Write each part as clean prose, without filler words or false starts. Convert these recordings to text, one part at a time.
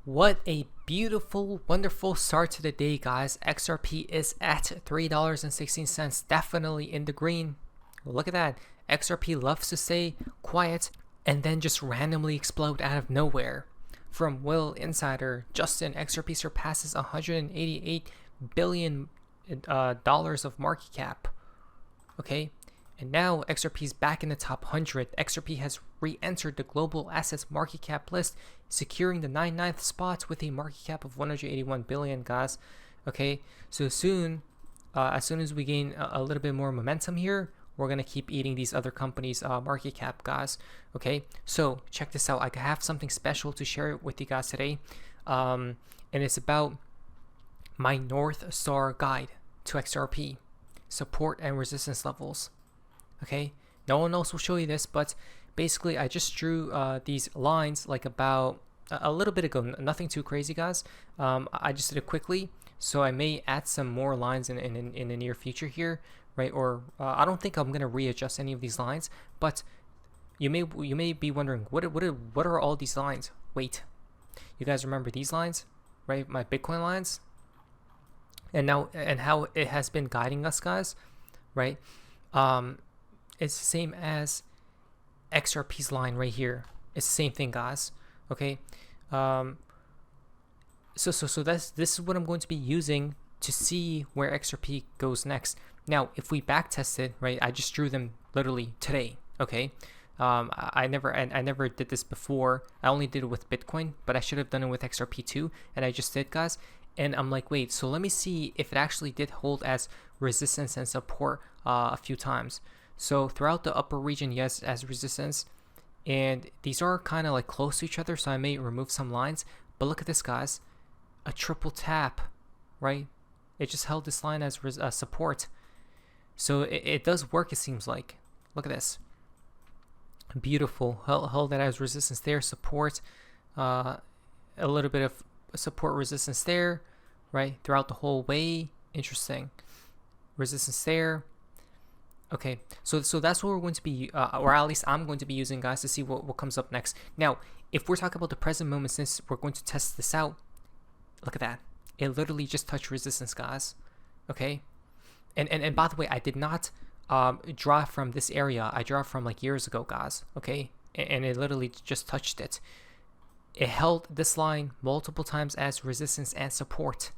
What a beautiful, wonderful start to the day, guys. XRP is at $3.16, definitely in the green. Look at that. XRP loves to stay quiet and then just randomly explode out of nowhere. From Will Insider, Justin, XRP surpasses $188 billion dollars of market cap. Okay, and now XRP is back in the top 100. XRP has re-entered the global assets market cap list, securing the 99th spot with a market cap of 181 billion, guys. Okay, so as soon as we gain a little bit more momentum here, we're gonna keep eating these other companies' market cap, guys. Okay, so check this out. I have something special to share with you guys today, and it's about my North Star guide to XRP support and resistance levels. Okay, no one else will show you this, but basically I just drew these lines like about a little bit ago. Nothing too crazy, guys. I just did it quickly, so I may add some more lines in the near future here, right? Or I don't think I'm gonna readjust any of these lines, but you may be wondering what are all these lines? Wait, you guys remember these lines, right? My Bitcoin lines, and how it has been guiding us, guys, right? It's the same as XRP's line right here. It's the same thing, guys. Okay. So this is what I'm going to be using to see where XRP goes next. Now, if we back test it, right? I just drew them literally today. Okay. I never did this before. I only did it with Bitcoin, but I should have done it with XRP too, and I just did, guys. And I'm like, wait, so let me see if it actually did hold as resistance and support a few times. So throughout the upper region, yes, as resistance, and these are kind of like close to each other, so I may remove some lines. But look at this, guys, a triple tap, right? It just held this line as support. So it does work, it seems like. Look at this. Beautiful. Held that as resistance there, support, a little bit of support resistance there, right, throughout the whole way. Interesting. Resistance there. Okay, so that's what we're going to be, or at least I'm going to be using, guys, to see what comes up next. Now, if we're talking about the present moment, since we're going to test this out, look at that. It literally just touched resistance, guys. Okay, and by the way, I did not draw from this area. I draw from like years ago, guys. Okay, and it literally just touched it. It held this line multiple times as resistance and support.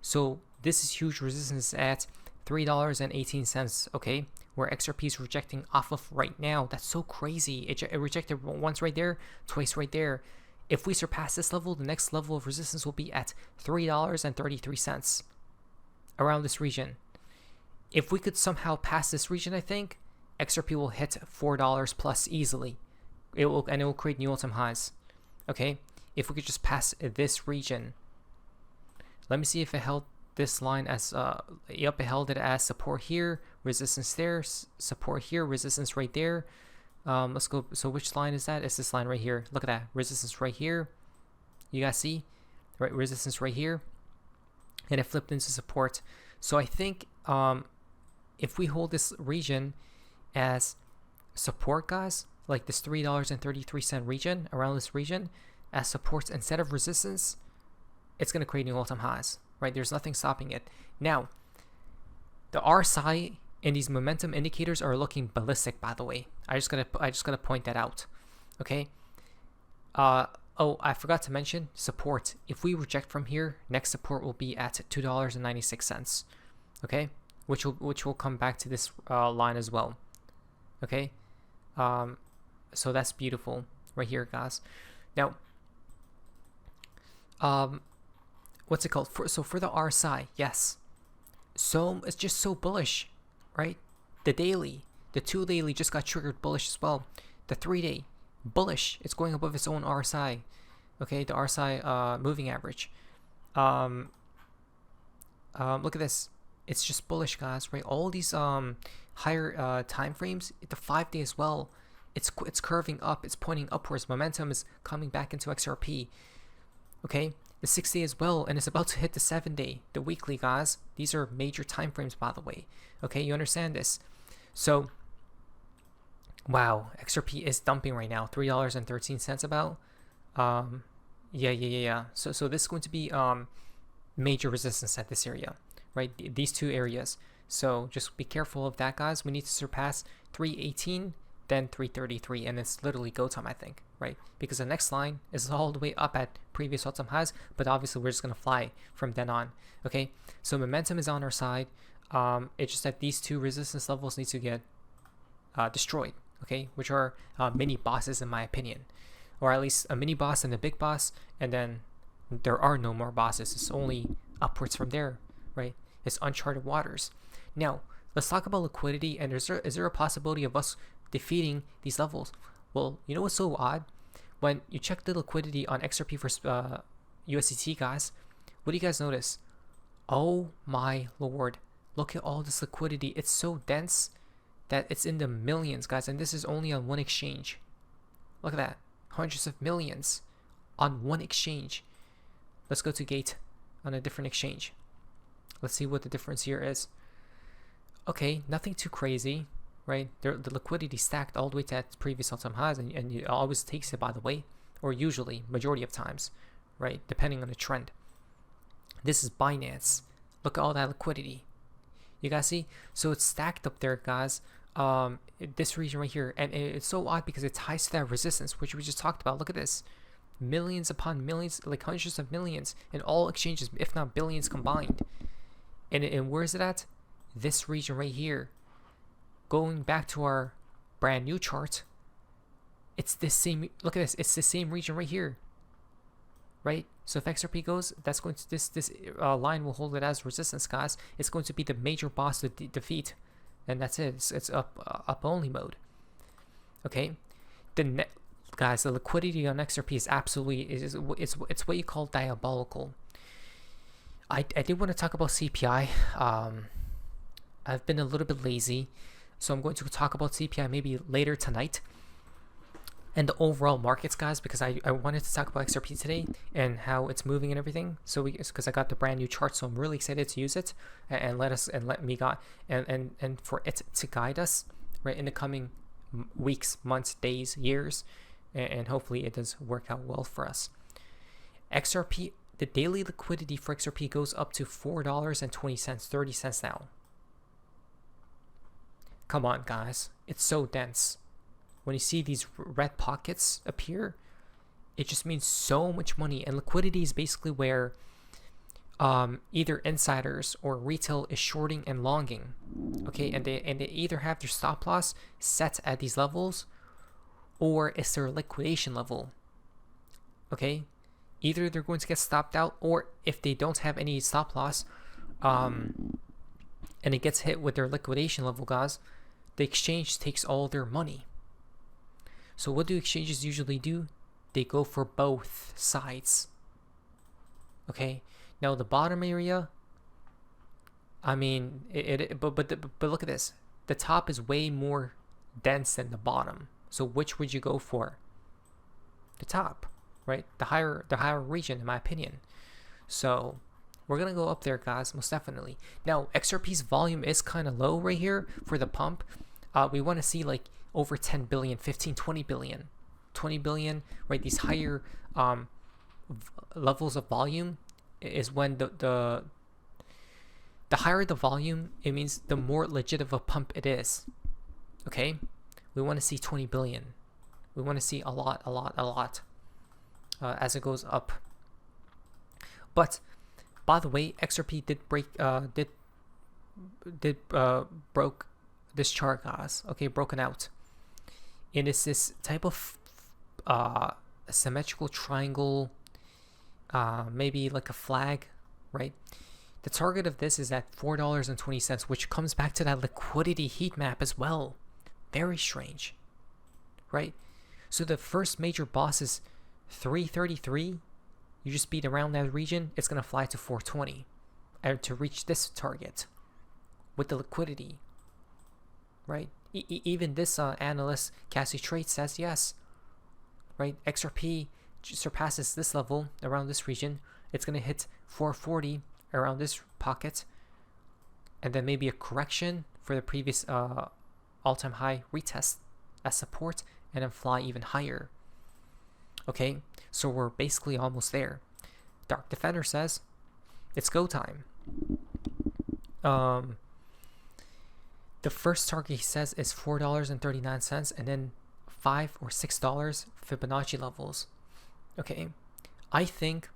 So this is huge resistance at $3.18, okay, where XRP is rejecting off of right now. That's so crazy. It rejected once right there, twice right there. If we surpass this level, the next level of resistance will be at $3.33, around this region. If we could somehow pass this region, I think XRP will hit $4 plus easily. It will create new all-time highs. Okay, if we could just pass this region. Let me see if it held this line as yep, it held it as support here, resistance there, support here, resistance right there. Let's go. So which line is that? It's this line right here. Look at that, resistance right here. You guys see, right, resistance right here, and it flipped into support. So I think if we hold this region as support, guys, like this $3.33 region, around this region as supports instead of resistance, it's going to create new all-time highs, right? There's nothing stopping it. Now, the RSI and these momentum indicators are looking ballistic, by the way. I just gotta point that out. Okay. Oh, I forgot to mention support. If we reject from here, next support will be at $2.96. Okay, which will come back to this line as well. Okay. So that's beautiful right here, guys. Now, what's it called? So for the RSI, yes. So it's just so bullish, right? The daily, the 2 daily just got triggered bullish as well. The 3-day bullish. It's going above its own RSI. Okay, the RSI moving average. Look at this. It's just bullish, guys, right? All these higher time frames. The 5-day as well. It's curving up. It's pointing upwards. Momentum is coming back into XRP. Okay, the 6-day as well, and it's about to hit the 7-day, the weekly, guys. These are major time frames, by the way. Okay, you understand this? So, wow, XRP is dumping right now. $3.13 about. Yeah. So this is going to be major resistance at this area, right? These two areas. So just be careful of that, guys. We need to surpass 318, then 333, and it's literally go time, I think, right? Because the next line is all the way up at previous all-time highs, but obviously we're just gonna fly from then on. Okay, so momentum is on our side. It's just that these two resistance levels need to get destroyed. Okay, which are mini bosses in my opinion, or at least a mini boss and a big boss, and then there are no more bosses. It's only upwards from there, right? It's uncharted waters. Now, let's talk about liquidity, and is there a possibility of us defeating these levels? Well, you know what's so odd? When you check the liquidity on XRP for USDT, guys, what do you guys notice? Oh my lord, look at all this liquidity. It's so dense that it's in the millions, guys, and this is only on one exchange. Look at that, hundreds of millions on one exchange. Let's go to Gate on a different exchange. Let's see what the difference here is. Okay, nothing too crazy, right? The liquidity stacked all the way to its previous all-time highs, and it always takes it, by the way, or usually, majority of times, right? Depending on the trend. This is Binance. Look at all that liquidity. You guys see? So it's stacked up there, guys. This region right here, and it's so odd because it ties to that resistance, which we just talked about. Look at this. Millions upon millions, like hundreds of millions in all exchanges, if not billions combined. And where is it at? This region right here. Going back to our brand new chart, it's the same. Look at this. It's the same region right here, right? So if XRP goes, that's going to this line will hold it as resistance, guys. It's going to be the major boss to defeat, and that's it. It's up only mode. Okay, guys, the liquidity on XRP is absolutely it's what you call diabolical. I did want to talk about CPI. I've been a little bit lazy, so I'm going to talk about CPI maybe later tonight and the overall markets, guys, because I wanted to talk about XRP today and how it's moving and everything. So because I got the brand new chart, so I'm really excited to use it and for it to guide us right in the coming weeks, months, days, years, and hopefully it does work out well for us. XRP, the daily liquidity for XRP goes up to $4.20, 30 cents now. Come on, guys. It's so dense. When you see these red pockets appear, it just means so much money. And liquidity is basically where either insiders or retail is shorting and longing. Okay, and they either have their stop loss set at these levels, or it's their liquidation level. Okay, either they're going to get stopped out, or if they don't have any stop loss, and it gets hit with their liquidation level, guys, the exchange takes all their money. So what do exchanges usually do? They go for both sides. Okay, now the bottom area, I mean, but look at this. The top is way more dense than the bottom. So which would you go for? The top, right? The higher region, in my opinion. So we're gonna go up there, guys, most definitely. Now XRP's volume is kind of low right here for the pump. We want to see like over 10 billion, 15, 20 billion, 20 billion, right? These higher levels of volume is when the higher the volume, it means the more legit of a pump it is. Okay, we want to see 20 billion. We want to see a lot as it goes up. But by the way, XRP broke this chart, guys. Okay, broken out. And it's this type of symmetrical triangle, maybe like a flag, right? The target of this is at $4.20, which comes back to that liquidity heat map as well. Very strange, right? So the first major boss is 333. You just beat around that region, it's gonna fly to 420, and to reach this target with the liquidity, right? Even this analyst, Cassie Trade, says yes, right? XRP surpasses this level around this region. It's gonna hit 440 around this pocket, and then maybe a correction for the previous all-time high retest as support, and then fly even higher. Okay, so we're basically almost there. Dark Defender says it's go time. The first target he says is $4.39, and then $5 or $6 Fibonacci levels. Okay, I think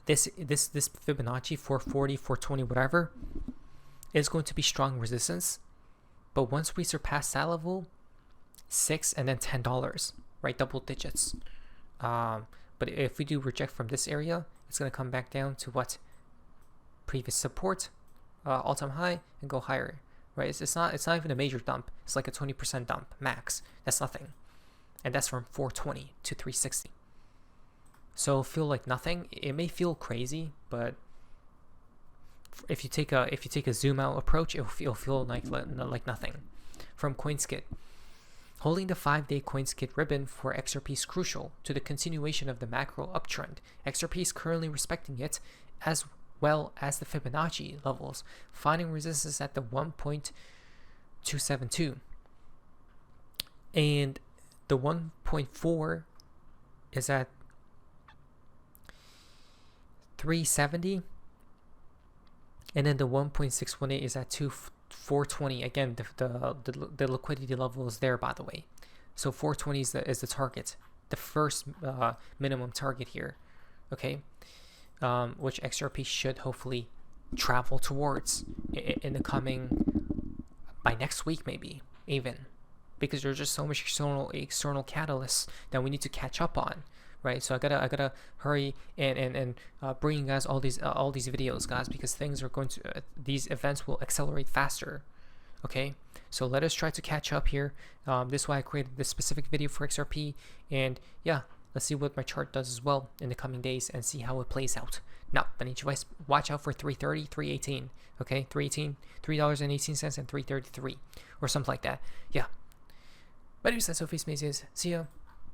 this Fibonacci 440, 420, whatever, is going to be strong resistance. But once we surpass that level, $6 and then $10, right, double digits. But if we do reject from this area, it's going to come back down to what? Previous support, all-time high, and go higher, right? It's not even a major dump. It's like a 20% dump max. That's nothing, and that's from 420 to 360. So it'll feel like nothing. It may feel crazy, but if you take a zoom out approach, it'll feel like nothing. From CoinSkit. Holding the 5-day CoinSkit ribbon for XRP is crucial to the continuation of the macro uptrend. XRP is currently respecting it as well as the Fibonacci levels, finding resistance at the 1.272. And the 1.4 is at 370. And then the 1.618 is at 420. Again, the liquidity level is there, by the way. So 420 is the target, the first minimum target here, okay, which XRP should hopefully travel towards in the coming, by next week maybe even, because there's just so much external catalysts that we need to catch up on. Right, so I gotta hurry and bring you guys all these videos, guys, because things are going to these events will accelerate faster. Okay, so let us try to catch up here. This is why I created this specific video for XRP, and yeah, let's see what my chart does as well in the coming days and see how it plays out. Now, I need you guys watch out for 330, 318. Okay, $3.18 and 333 or something like that. Yeah. But anyways, that's all. See ya.